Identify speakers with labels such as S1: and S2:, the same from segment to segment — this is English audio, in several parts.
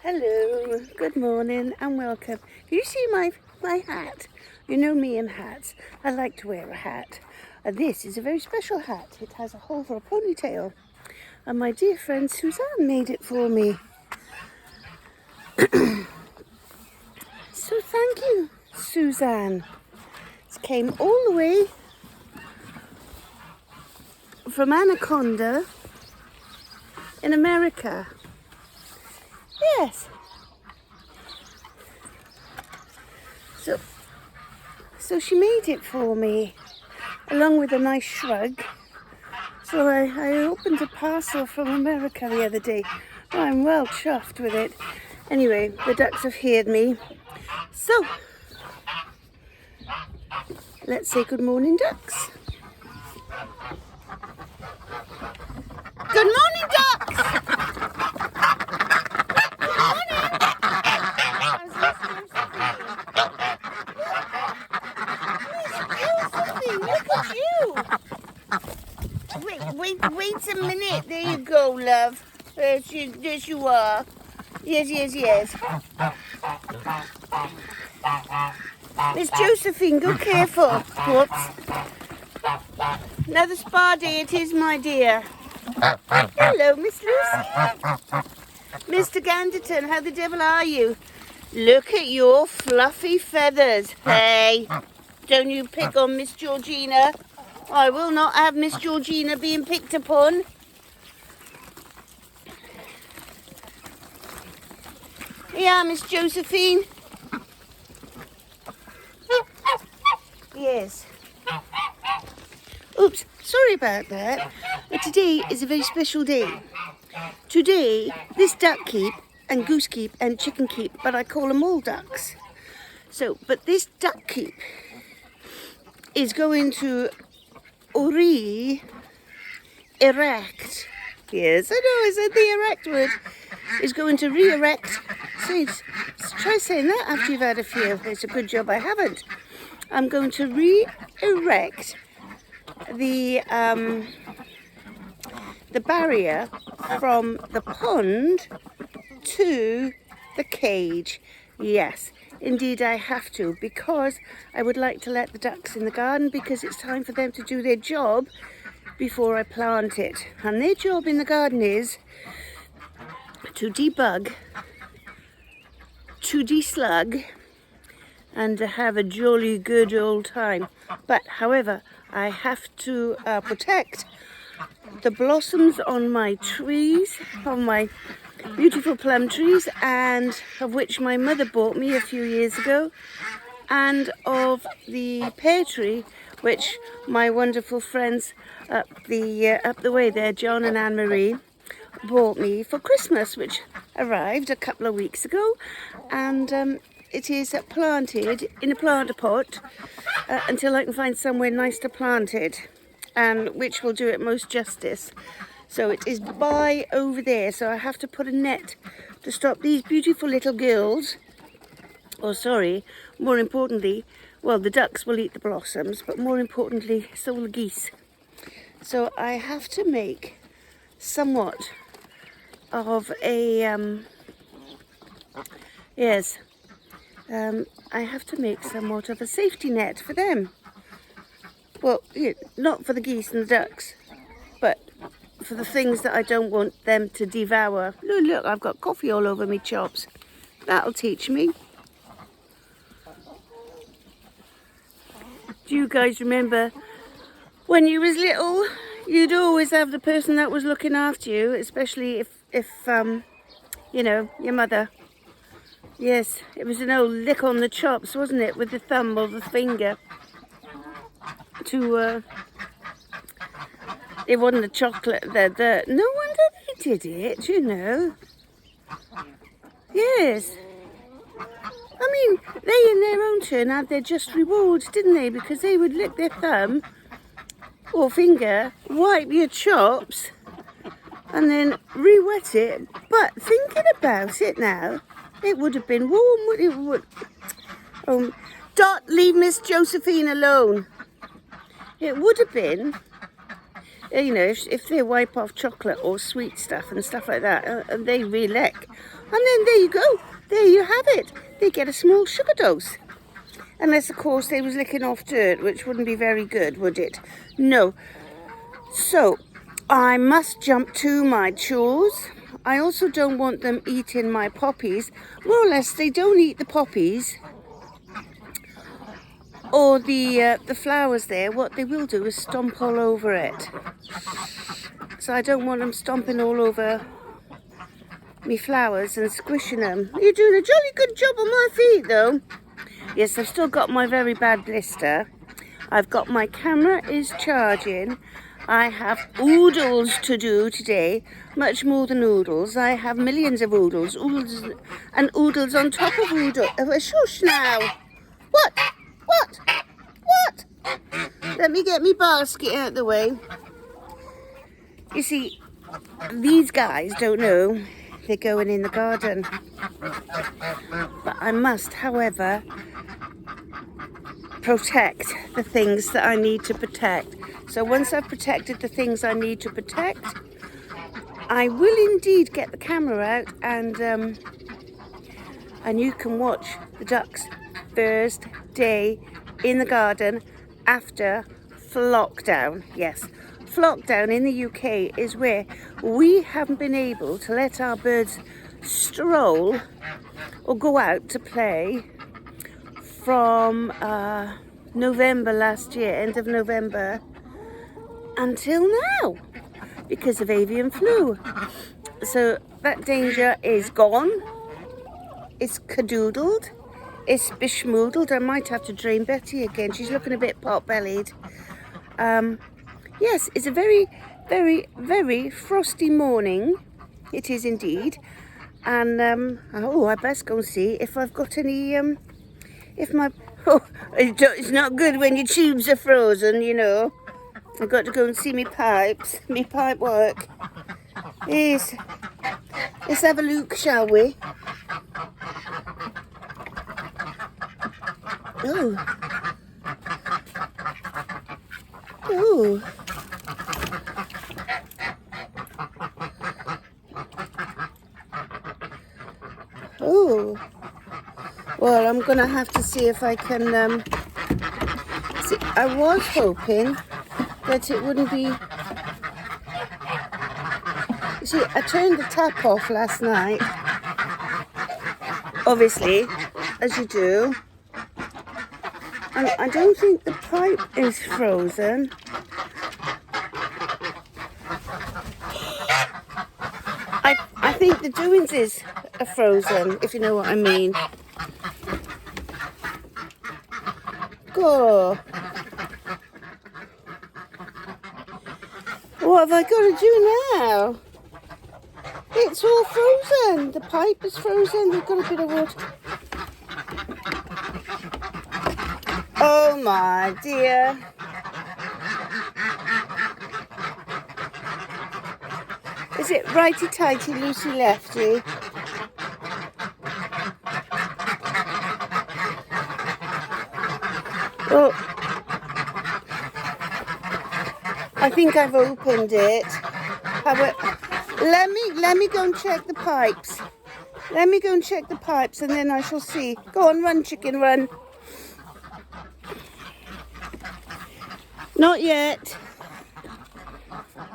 S1: Hello, good morning and welcome. Do you see my hat? You know me and hats. I like to wear a hat. And this is a very special hat. It has a hole for a ponytail. And my dear friend Suzanne made it for me. So thank you, Suzanne. It came all the way from Anaconda in America. Yes. So she made it for me, along with a nice shrug. So I opened a parcel from America the other day. I'm well chuffed with it. Anyway, the ducks have heard me. So, let's say good morning, ducks. Good morning, ducks! Look at you! Wait a minute. There you go, love. There you are. Yes. Miss Josephine, go careful. Whoops. Another spa day it is, my dear. Hello, Miss Lucy. Mr. Ganderton, how the devil are you? Look at your fluffy feathers. Hey, don't you pick on Miss Georgina. I will not have Miss Georgina being picked upon. Yeah, Miss Josephine. Yes. Oops, sorry about that. But today is a very special day. Today, this duck keep and goose keep and chicken keep, but I call them all ducks. But this duck keep is going to re-erect. Yes, I know, I said the erect word. Is going to re-erect. Try saying that after you've had a few. It's a good job I haven't. I'm going to re-erect the barrier from the pond to the cage. Yes, indeed I have to, because I would like to let the ducks in the garden, because it's time for them to do their job before I plant it. And their job in the garden is to debug, to deslug, and to have a jolly good old time. But however, I have to protect the blossoms on my trees, on my beautiful plum trees, and of which my mother bought me a few years ago, and of the pear tree which my wonderful friends up the way there, John and Anne Marie, bought me for Christmas, which arrived a couple of weeks ago, and it is planted in a planter pot until I can find somewhere nice to plant it, and which will do it most justice. So it is by over there, so I have to put a net to stop these beautiful little girls, or sorry, more importantly, well, the ducks will eat the blossoms, but more importantly, so will the geese. So I have to make somewhat of a, I have to make somewhat of a safety net for them. Well, not for the geese and the ducks, but for the things that I don't want them to devour. Look, I've got coffee all over me chops. That'll teach me. Do you guys remember when you was little, you'd always have the person that was looking after you, especially if you know, your mother. Yes, it was an old lick on the chops, wasn't it, with the thumb or the finger. It wasn't the chocolate, no wonder they did it, you know. Yes. I mean, they in their own turn had their just rewards, didn't they? Because they would lick their thumb or finger, wipe your chops, and then re-wet it. But thinking about it now, it would have been warm. Dot, leave Miss Josephine alone. It would have been You know, if they wipe off chocolate or sweet stuff and stuff like that, and they re-lick, and then there you go, there you have it. They get a small sugar dose. Unless, of course, they was licking off dirt, which wouldn't be very good, would it? No. So, I must jump to my chores. I also don't want them eating my poppies. More or less, they don't eat the poppies or the flowers there. What they will do is stomp all over it. So I don't want them stomping all over me flowers and squishing them. You're doing a jolly good job on my feet, though. Yes, I've still got my very bad blister. I've got my camera is charging. I have oodles to do today, much more than oodles. I have millions of oodles and oodles on top of oodles. Shush now. What? What? What? Let me get me basket out of the way. You see, these guys don't know they're going in the garden. But I must, however, protect the things that I need to protect. So once I've protected the things I need to protect, I will indeed get the camera out and you can watch the ducks first day in the garden after flockdown. Yes, flockdown in the UK is where we haven't been able to let our birds stroll or go out to play from November last year, end of November, until now, because of avian flu. So that danger is gone. It's cadoodled. It's beschmoodled. I might have to drain Betty again. She's looking a bit pot-bellied. Yes, it's a very, very, very frosty morning. It is indeed. And, I best go and see if I've got any, if my, it's not good when your tubes are frozen, you know. I've got to go and see me pipes, me pipe work. Yes. Let's have a look, shall we? Oh. Oh. Oh. Well, I'm going to have to see if I can, see, I was hoping that it wouldn't be, you see, I turned the tap off last night, obviously, as you do, and I don't think the pipe is frozen. I think the doings are frozen, if you know what I mean. Go. What have I got to do now? It's all frozen. The pipe is frozen. We've got a bit of water. Oh my dear. Is it righty-tighty, loosey-lefty? Well, I think I've opened it. Let me go and check the pipes. Let me go and check the pipes and then I shall see. Go on, run, chicken, run. Not yet.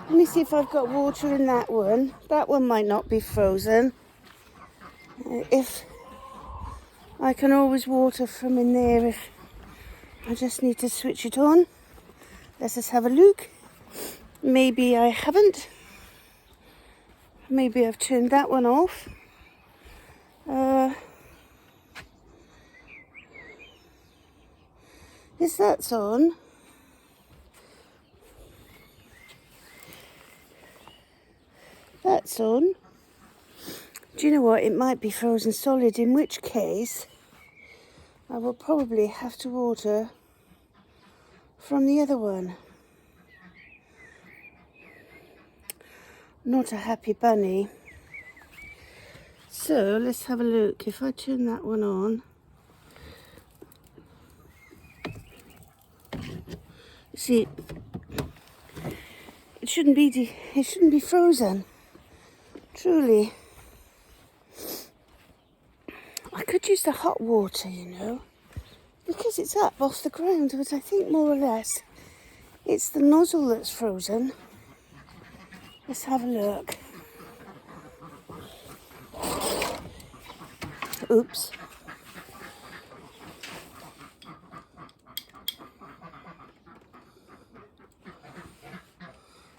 S1: Let me see if I've got water in that one. That one might not be frozen. If I can always water from in there if I just need to switch it on. Let's just have a look. Maybe I haven't. Maybe I've turned that one off. Is that on? That's on. Do you know what? It might be frozen solid, in which case I will probably have to water from the other one. Not a happy bunny. So let's have a look. If I turn that one on, see, It shouldn't be frozen. Truly. I could use the hot water, you know, because it's up off the ground, but I think more or less it's the nozzle that's frozen. Let's have a look. Oops.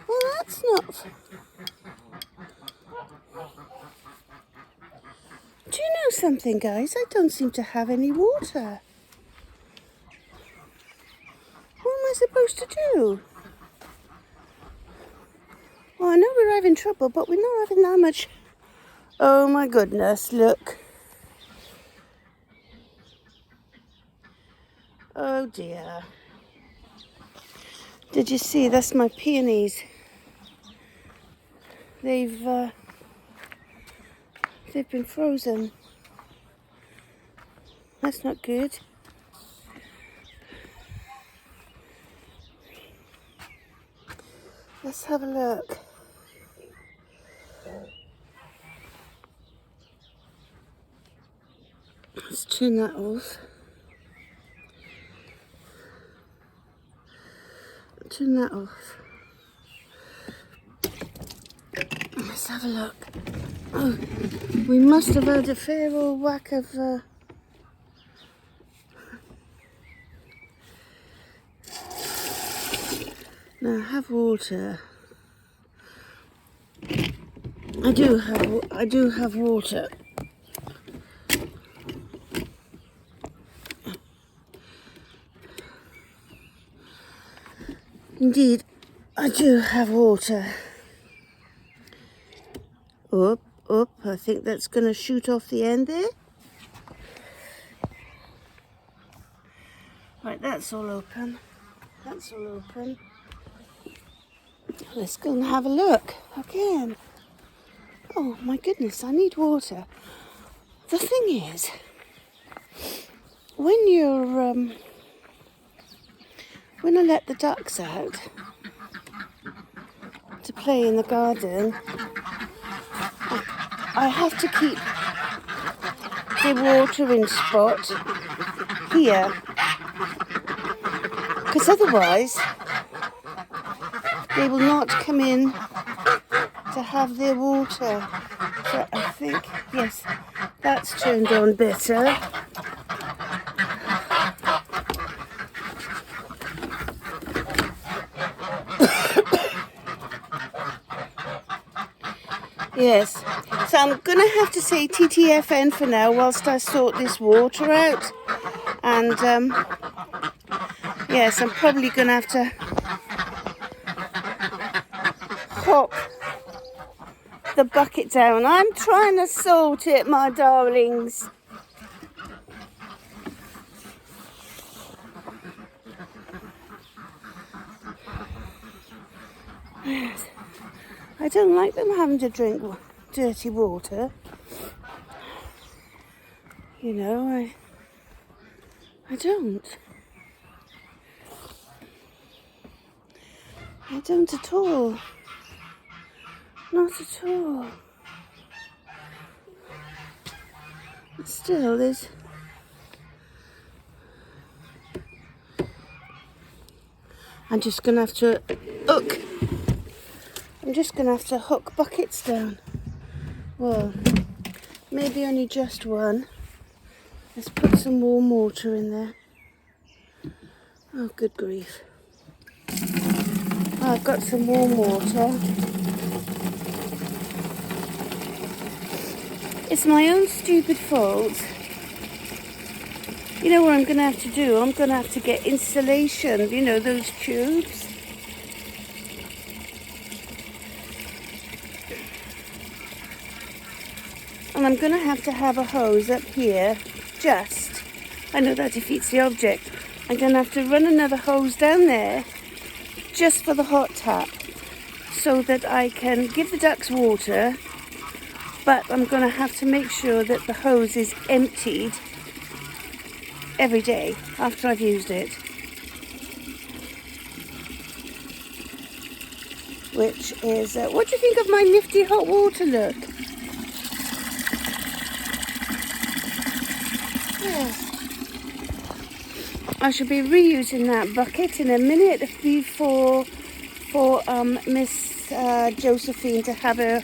S1: Well, that's not... Do you know something, guys? I don't seem to have any water. What am I supposed to do? Well, I know we're having trouble, but we're not having that much. Oh my goodness, look. Oh dear. Did you see? That's my peonies. They've been frozen. That's not good. Let's have a look. Let's turn that off. Turn that off. Let's have a look. Oh, we must have had a fair old whack of now have water. I do have water. Indeed, I do have water. Up, I think that's going to shoot off the end there. Right, that's all open. That's all open. Let's go and have a look again. Oh my goodness, I need water. The thing is, when when I let the ducks out to play in the garden, I have to keep the watering spot here, because otherwise they will not come in to have their water. So I think, yes, that's turned on better. Yes, so I'm going to have to say TTFN for now whilst I sort this water out. And yes, I'm probably going to have to hop the bucket down. I'm trying to sort it, my darlings. I don't like them having to drink dirty water. You know, I don't. I don't at all. Not at all. But still, there's... I'm just going to have to hook. I'm just going to have to hook buckets down. Well, maybe only just one. Let's put some warm water in there. Oh, good grief. I've got some warm water. It's my own stupid fault. You know what I'm going to have to do? I'm going to have to get insulation, you know, those tubes. And I'm going to have a hose up here, just. I know that defeats the object. I'm going to have to run another hose down there, just for the hot tap, so that I can give the ducks water, but I'm going to have to make sure that the hose is emptied every day after I've used it. which is, what do you think of my nifty hot water look? Yes. I shall be reusing that bucket in a minute for Miss Josephine to have her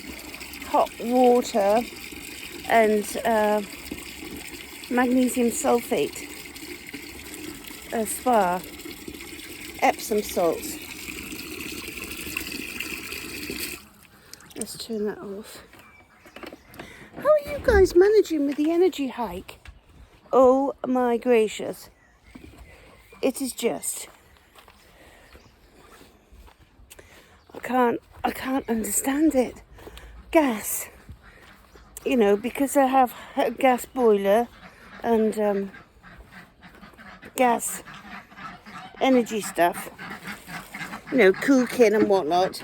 S1: hot water and magnesium sulfate spa, Epsom salts. Let's turn that off. How are you guys managing with the energy hike? Oh my gracious. It is just, I can't understand it. Gas, you know, because I have a gas boiler and gas energy stuff, you know, cooking and whatnot.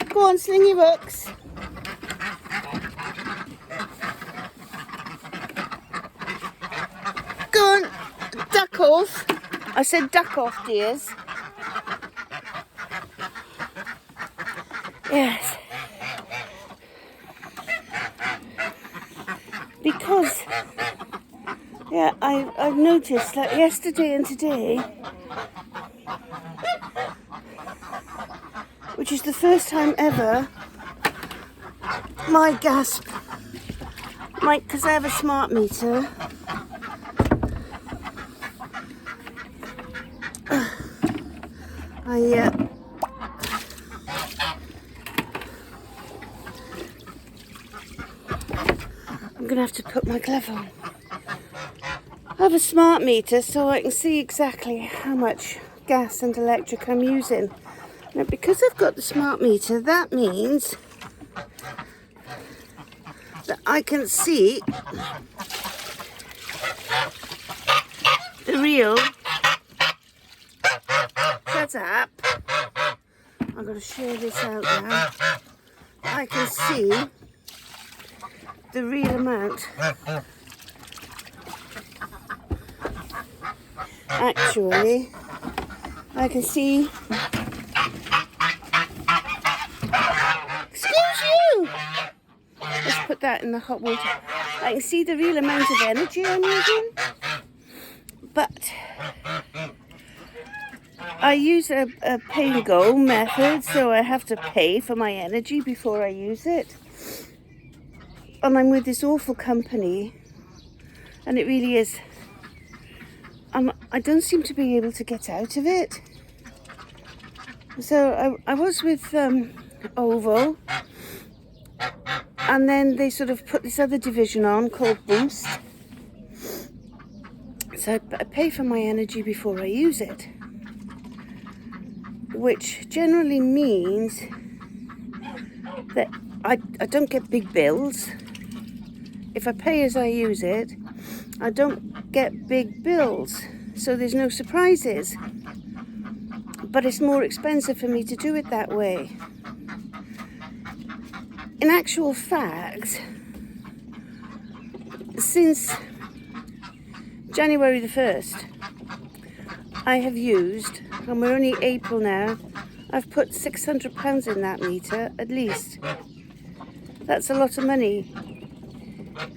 S1: Go on, sling your books. Go on, duck off. I said duck off, dears. Yes. Because, yeah, I've noticed that yesterday and today, which is the first time ever, my gas, because I have a smart meter, I'm going to have to put my glove on. I have a smart meter so I can see exactly how much gas and electric I'm using. Now, because I've got the smart meter, that means that I can see the real. Shut up. I've got to share this out now. I can see the real amount. Actually, I can see. Excuse you! Let's put that in the hot water. I can see the real amount of energy I'm using. But I use a pay and go method, so I have to pay for my energy before I use it. And I'm with this awful company, and it really is. I don't seem to be able to get out of it. So I was with OVO, and then they sort of put this other division on called Boost. So I pay for my energy before I use it, which generally means that I don't get big bills. If I pay as I use it, I don't get big bills, so there's no surprises. But it's more expensive for me to do it that way. In actual fact, since January the 1st, I have used, and we're only April now, I've put £600 in that meter at least. That's a lot of money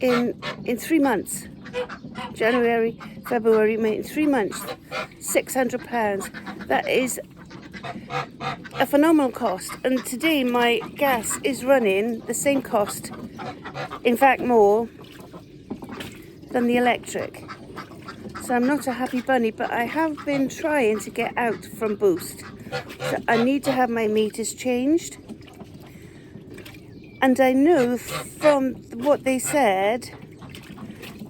S1: in 3 months. January, February, May, in 3 months, £600. That is a phenomenal cost. And today my gas is running the same cost, in fact more, than the electric. So I'm not a happy bunny, but I have been trying to get out from Boost. So I need to have my meters changed. And I know from what they said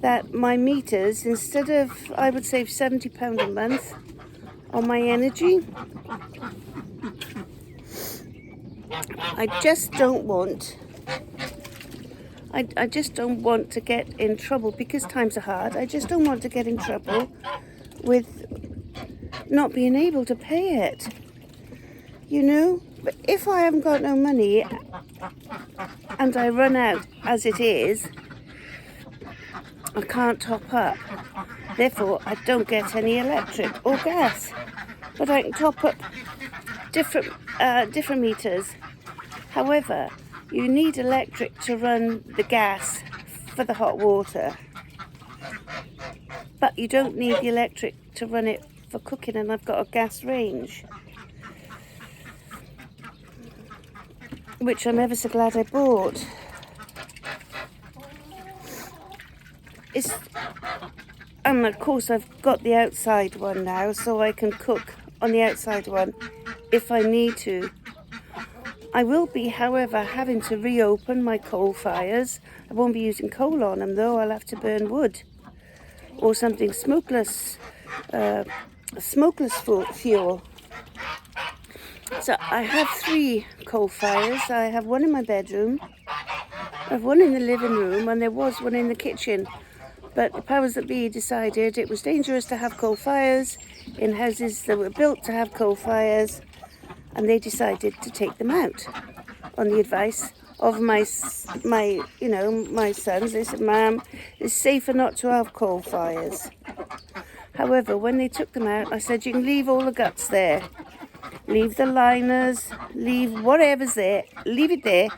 S1: that my meters, instead of, I would save £70 a month on my energy. I just don't want, I just don't want to get in trouble, because times are hard. I just don't want to get in trouble with not being able to pay it, you know. But if I haven't got no money and I run out as it is, I can't top up. Therefore, I don't get any electric or gas. But I can top up different meters However, you need electric to run the gas for the hot water, but you don't need the electric to run it for cooking, and I've got a gas range, which I'm ever so glad I bought. And of course I've got the outside one now, so I can cook on the outside one if I need to. I will be, however, having to reopen my coal fires. I won't be using coal on them though. I'll have to burn wood or something smokeless, fuel. So I have 3 coal fires. I have one in my bedroom, I have one in the living room, and there was one in the kitchen. But the powers that be decided it was dangerous to have coal fires in houses that were built to have coal fires, and they decided to take them out on the advice of my sons. They said, "Ma'am, it's safer not to have coal fires." However, when they took them out, I said, "You can leave all the guts there. Leave the liners, leave whatever's there, leave it there,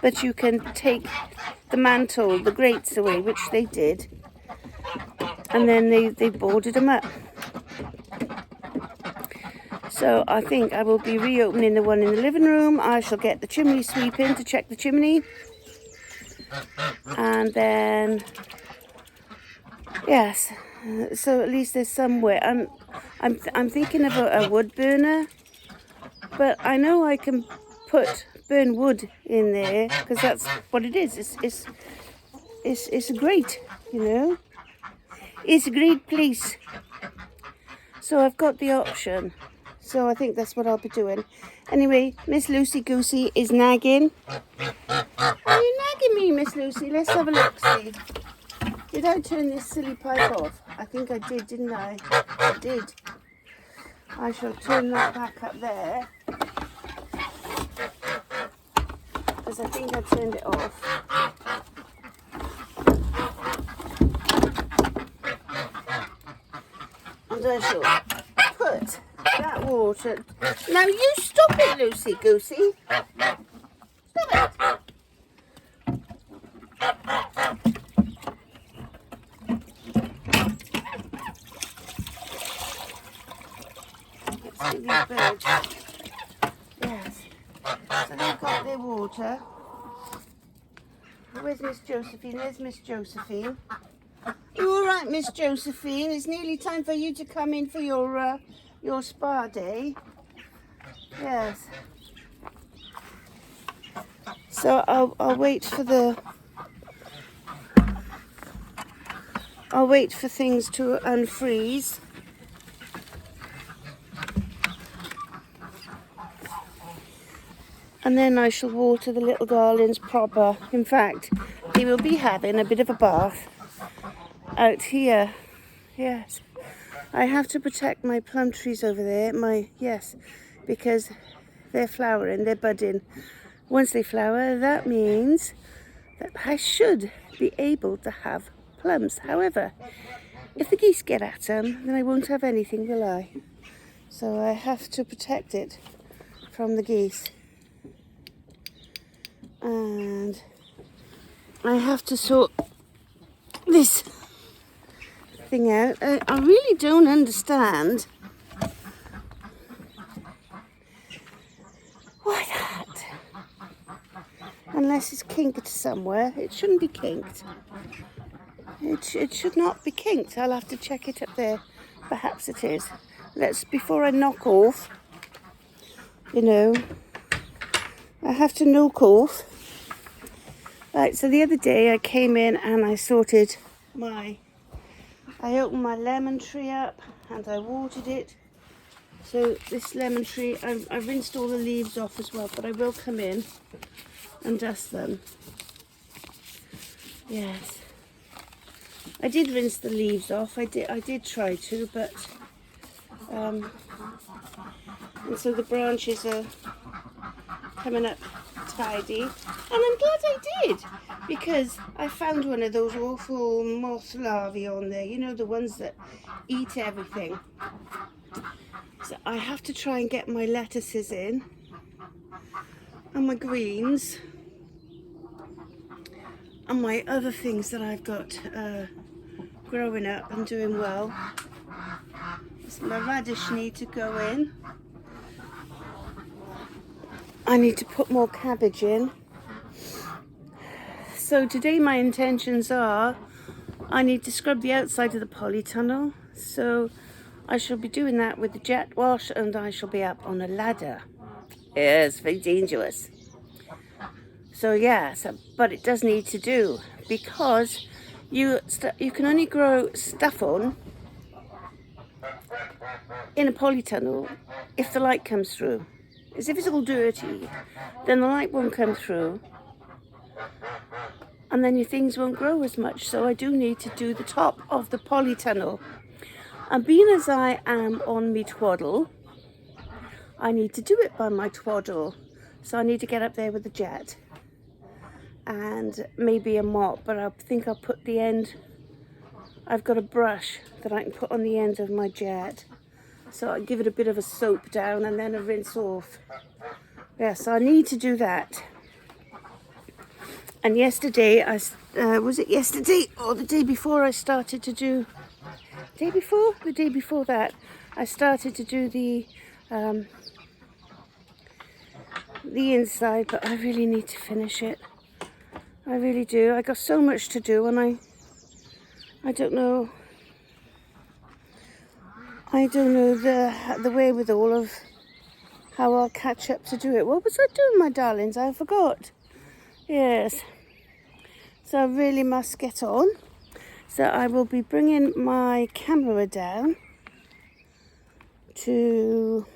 S1: but you can take the mantle, the grates away," which they did. And then they boarded them up. So I think I will be reopening the one in the living room. I shall get the chimney sweep in to check the chimney. And then, yes, so at least there's somewhere. I'm thinking of a wood burner, but I know I can burn wood in there, because that's what it is. It's a grate, you know. It's a great place. So I've got the option. So I think that's what I'll be doing. Anyway, Miss Lucy Goosey is nagging. Are you nagging me, Miss Lucy? Let's have a look, see. Did I turn this silly pipe off? I think I did, didn't I? I did. I shall turn that back up there, because I think I turned it off. And I shall put that water. Now you stop it, Lucy Goosey. Stop it. Let's see these birds. Yes. So they've got their water. Where's Miss Josephine? There's Miss Josephine. You all right, Miss Josephine? It's nearly time for you to come in for your spa day. Yes. So I'll wait for things to unfreeze. And then I shall water the little darlings proper. In fact, they will be having a bit of a bath out here. Yes. I have to protect my plum trees over there. Because they're flowering, they're budding. Once they flower, that means that I should be able to have plums. However, if the geese get at them, then I won't have anything, will I? So I have to protect it from the geese. And I have to sort this thing out. I really don't understand why that, unless it's kinked somewhere. It shouldn't be kinked. It should not be kinked. I'll have to check it up there. Perhaps it is. Before I knock off, I have to knock off. Right, so the other day I came in and I opened my lemon tree up and I watered it. So this lemon tree, I've rinsed all the leaves off as well, but I will come in and dust them. Yes. I did rinse the leaves off. I did try to, but and so the branches are coming up tidy, and I'm glad I did, because I found one of those awful moth larvae on there, the ones that eat everything. So I have to try and get my lettuces in. and my greens and my other things that I've got growing up and doing well. So my radish need to go in. I need to put more cabbage in. So today my intentions are, I need to scrub the outside of the polytunnel. So I shall be doing that with the jet wash, and I shall be up on a ladder. Yes, very dangerous. So yeah, but it does need to do, because you can only grow stuff on in a polytunnel if the light comes through. As if it's all dirty, then the light won't come through, and then your things won't grow as much. So I do need to do the top of the polytunnel. And being as I am on me twaddle, I need to do it by my twaddle. So I need to get up there with the jet and maybe a mop, but I think I'll put the end, I've got a brush that I can put on the end of my jet. So I'll give it a bit of a soap down and then a rinse off. Yeah, so I need to do that. And yesterday, was it yesterday or the day before, I started to do, the day before that, I started to do the inside, but I really need to finish it. I really do. I got so much to do, and I don't know the wherewithal of how I'll catch up to do it. What was I doing, my darlings? I forgot. Yes. So I really must get on. So I will be bringing my camera down to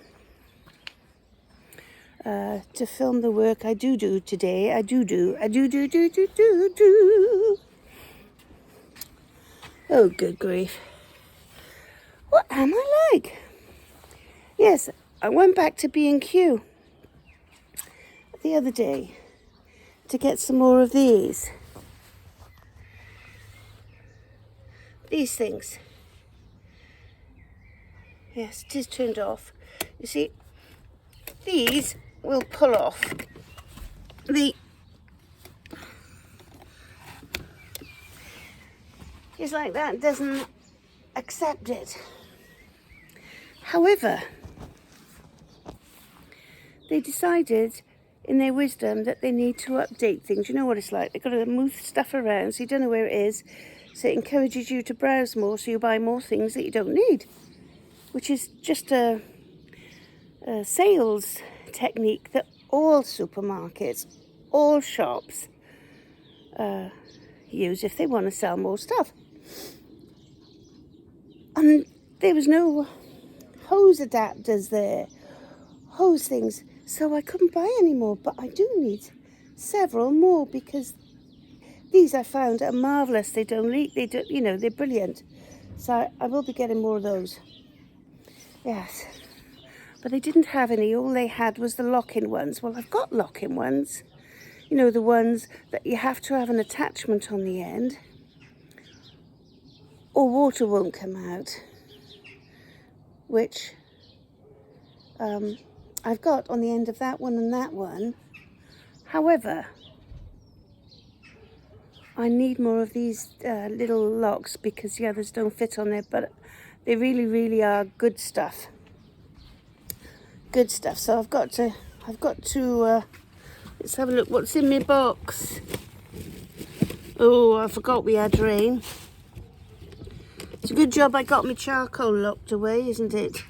S1: film the work I do today. I do. Oh, good grief. What am I like? Yes, I went back to B&Q the other day to get some more of these things. Yes, it is turned off. You see, these will pull off it's like that, doesn't accept it. However, they decided in their wisdom that they need to update things. You know what it's like, they've got to move stuff around so you don't know where it is, so it encourages you to browse more, so you buy more things that you don't need, which is just a sales technique that all supermarkets, all shops use if they want to sell more stuff. And there was no hose adapters there, hose things, so I couldn't buy any more, but I do need several more, because these I found are marvellous. They don't leak, they don't, they're brilliant. So I will be getting more of those. Yes. But they didn't have any. All they had was the lock-in ones. Well, I've got lock-in ones. The ones that you have to have an attachment on the end, or water won't come out, which I've got on the end of that one and that one. However, I need more of these little locks, because the others don't fit on there, but they really, really are good stuff. Good stuff. So I've got to let's have a look what's in my box. Oh, I forgot we had rain. It's a good job I got my charcoal locked away, isn't it?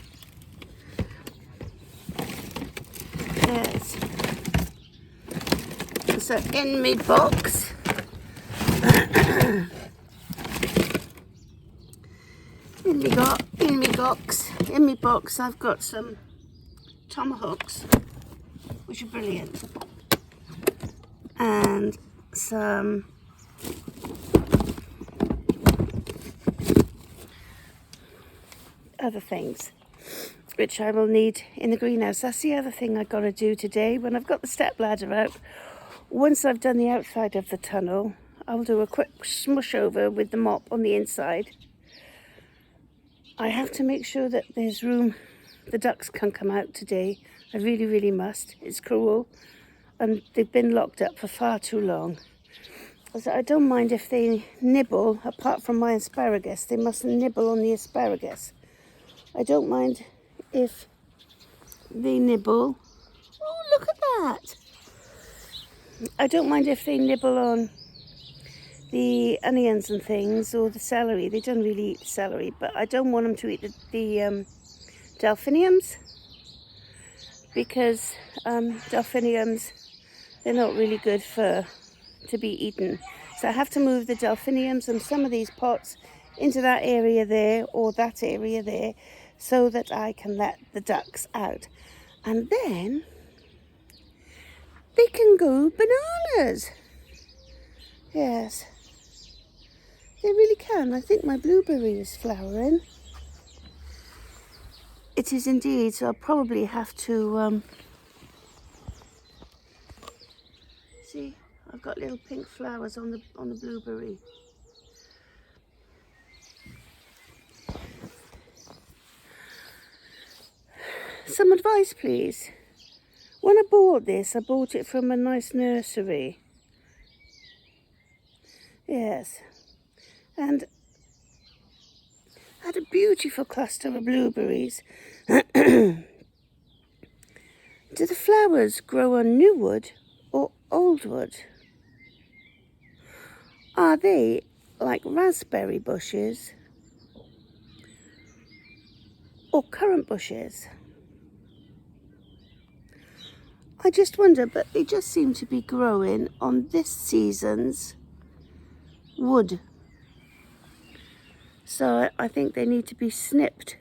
S1: Yes. So in my box in my box I've got some tomahawks, which are brilliant, and some other things which I will need in the greenhouse. That's the other thing I've got to do today. When I've got the step ladder out, once I've done the outside of the tunnel, I'll do a quick smush over with the mop on the inside. I have to make sure that there's room, the ducks can come out today. I really, really must. It's cruel. and they've been locked up for far too long. So I don't mind if they nibble, apart from my asparagus. They mustn't nibble on the asparagus. I don't mind if they nibble. Oh, look at that. I don't mind if they nibble on the onions and things, or the celery. They don't really eat the celery, but I don't want them to eat the delphiniums, because delphiniums, they're not really good to be eaten. So I have to move the delphiniums and some of these pots into that area there, or that area there, so that I can let the ducks out. And then they can go bananas. Yes, they really can. I think my blueberry is flowering. It is indeed, so I'll probably have to see, I've got little pink flowers on the blueberry. Some advice, please. When I bought this, I bought it from a nice nursery. Yes. And had a beautiful cluster of blueberries. Do the flowers grow on new wood or old wood? Are they like raspberry bushes or currant bushes? I just wonder, but they just seem to be growing on this season's wood. So I think they need to be snipped.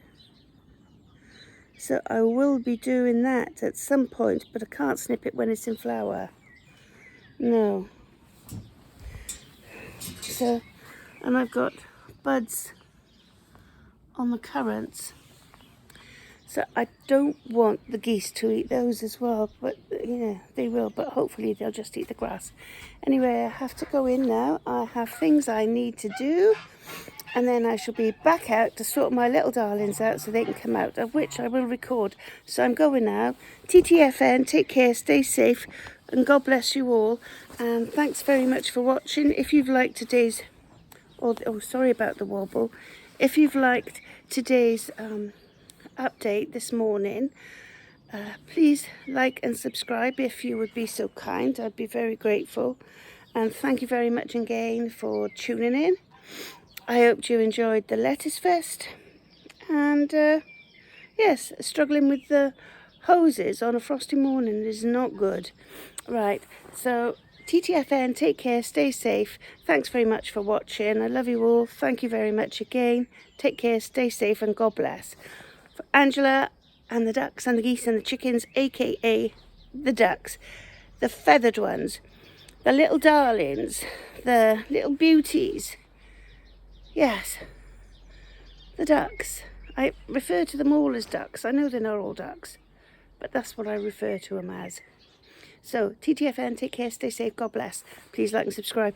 S1: So I will be doing that at some point, but I can't snip it when it's in flower. No. So, and I've got buds on the currants. So I don't want the geese to eat those as well, but yeah, they will, but hopefully they'll just eat the grass. Anyway, I have to go in now. I have things I need to do, and then I shall be back out to sort my little darlings out so they can come out, of which I will record. So I'm going now. TTFN, take care, stay safe, and God bless you all. And thanks very much for watching. If you've liked today's, oh sorry about the wobble. If you've liked today's update this morning, please like and subscribe if you would be so kind. I'd be very grateful, and thank you very much again for tuning in. I hope you enjoyed the Lettuce Fest, and yes, struggling with the hoses on a frosty morning is not good. Right, so TTFN, take care, stay safe. Thanks very much for watching. I love you all. Thank you very much again. Take care, stay safe, and God bless. For Angela and the ducks and the geese and the chickens, aka the ducks, the feathered ones, the little darlings, the little beauties. Yes, the ducks. I refer to them all as ducks. I know they're not all ducks, but that's what I refer to them as. So TTFN, take care, stay safe, God bless. Please like and subscribe.